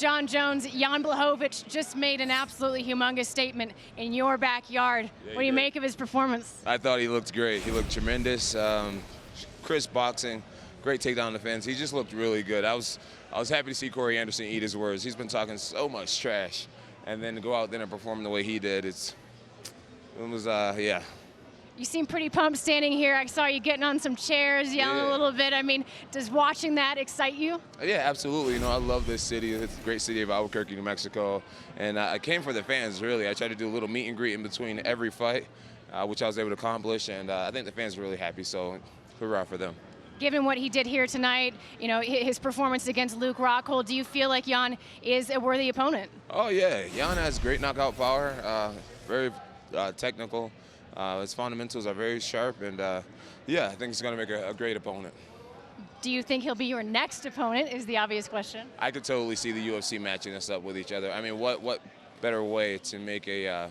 Jon Jones, Jan Blachowicz just made an absolutely humongous statement in your backyard. Yeah, what do you make of his performance? I thought he looked great. He looked tremendous. Crisp boxing, great takedown defense. He just looked really good. I was happy to see Corey Anderson eat his words. He's been talking so much trash, and then to go out there and perform the way he did, yeah. You seem pretty pumped standing here. I saw you getting on some chairs, yelling a little bit. I mean, does watching that excite you? Yeah, absolutely. You know, I love this city. It's a great city of Albuquerque, New Mexico. And I came for the fans, really. I tried to do a little meet and greet in between every fight, which I was able to accomplish. And I think the fans are really happy, so hurrah for them. Given what he did here tonight, you know, his performance against Luke Rockhold, do you feel like Jan is a worthy opponent? Oh, yeah. Jan has great knockout power, very technical. His fundamentals are very sharp, and yeah, I think he's going to make a great opponent. Do you think he'll be your next opponent is the obvious question. I could totally see the UFC matching us up with each other. I mean, what better way to make a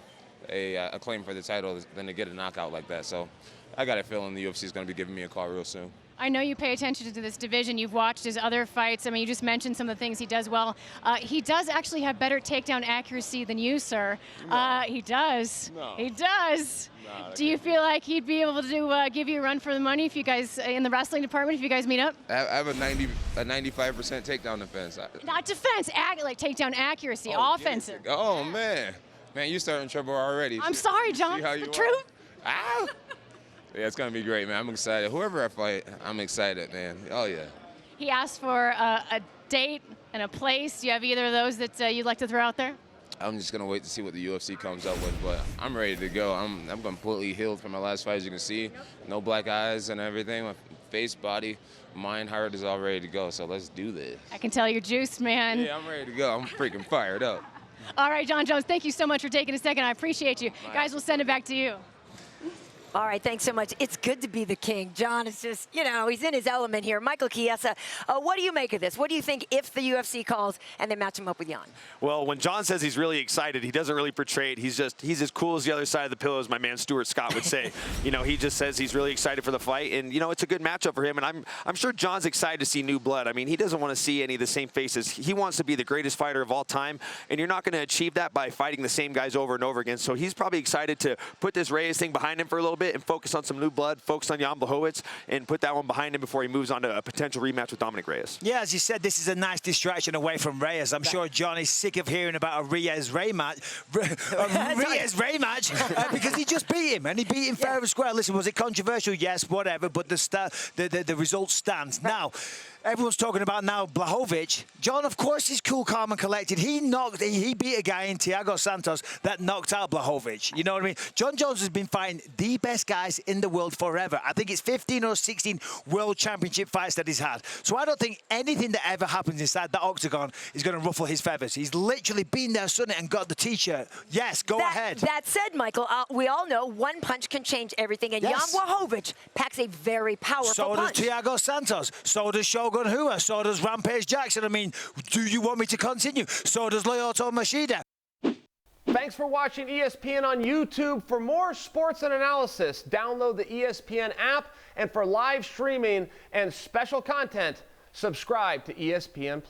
claim for the title than to get a knockout like that? So I got a feeling the UFC is going to be giving me a call real soon. I know you pay attention to this division. You've watched his other fights. I mean, you just mentioned some of the things he does well. He does actually have better takedown accuracy than you, sir. No. He does. No. He does. No, Do you feel like he'd be able to give you a run for the money if you guys, in the wrestling department, if you guys meet up? I have a 95% takedown defense. Not defense, like takedown accuracy, offensive. Oh, man. Man, you starting trouble already. I'm sorry, Jon. See how The you truth. Ow! Yeah, it's going to be great, man. I'm excited. Whoever I fight, I'm excited, man. Oh, yeah. He asked for a date and a place. Do you have either of those that you'd like to throw out there? I'm just going to wait to see what the UFC comes up with, but I'm ready to go. I'm completely healed from my last fight, as you can see. No black eyes and everything. My face, body, mind, heart is all ready to go, so let's do this. I can tell you're juiced, man. Yeah, I'm ready to go. I'm freaking fired up. All right, Jon Jones, thank you so much for taking a second. I appreciate you. Guys, we'll send it back to you. All right, thanks so much. It's good to be the king. Jon is just, you know, he's in his element here. Michael Chiesa, what do you make of this? What do you think if the UFC calls and they match him up with Jan? Well, when Jon says he's really excited, he doesn't really portray it. He's as cool as the other side of the pillow, as my man Stuart Scott would say. You know, he just says he's really excited for the fight, and, you know, it's a good matchup for him, and I'm sure Jon's excited to see new blood. I mean, he doesn't want to see any of the same faces. He wants to be the greatest fighter of all time, and you're not going to achieve that by fighting the same guys over and over again. So he's probably excited to put this Reyes thing behind him for a little bit and focus on some new blood, focus on Jan Blachowicz, and put that one behind him before he moves on to a potential rematch with Dominic Reyes. Yeah, as you said, this is a nice distraction away from Reyes. I'm sure Jon is sick of hearing about a Reyes rematch, because he just beat him, and he beat him fair and square. Listen, was it controversial? Yes, whatever, but the result stands. Right. Now, everyone's talking about now Blachowicz. Jon, of course, is cool, calm, and collected. He beat a guy in Thiago Santos that knocked out Blachowicz. You know what I mean? Jon Jones has been fighting the best guys in the world forever. I think it's 15 or 16 world championship fights that he's had. So I don't think anything that ever happens inside that octagon is going to ruffle his feathers. He's literally been there, son, and got the T-shirt. Yes, go ahead. That said, Michael, we all know one punch can change everything, and Jan Blachowicz packs a very powerful punch. So does Thiago Santos. So does Shogun Rua. So does Rampage Jackson. I mean, do you want me to continue? So does Lyoto Machida. Thanks for watching ESPN on YouTube. For more sports and analysis, download the ESPN app. And for live streaming and special content, subscribe to ESPN+.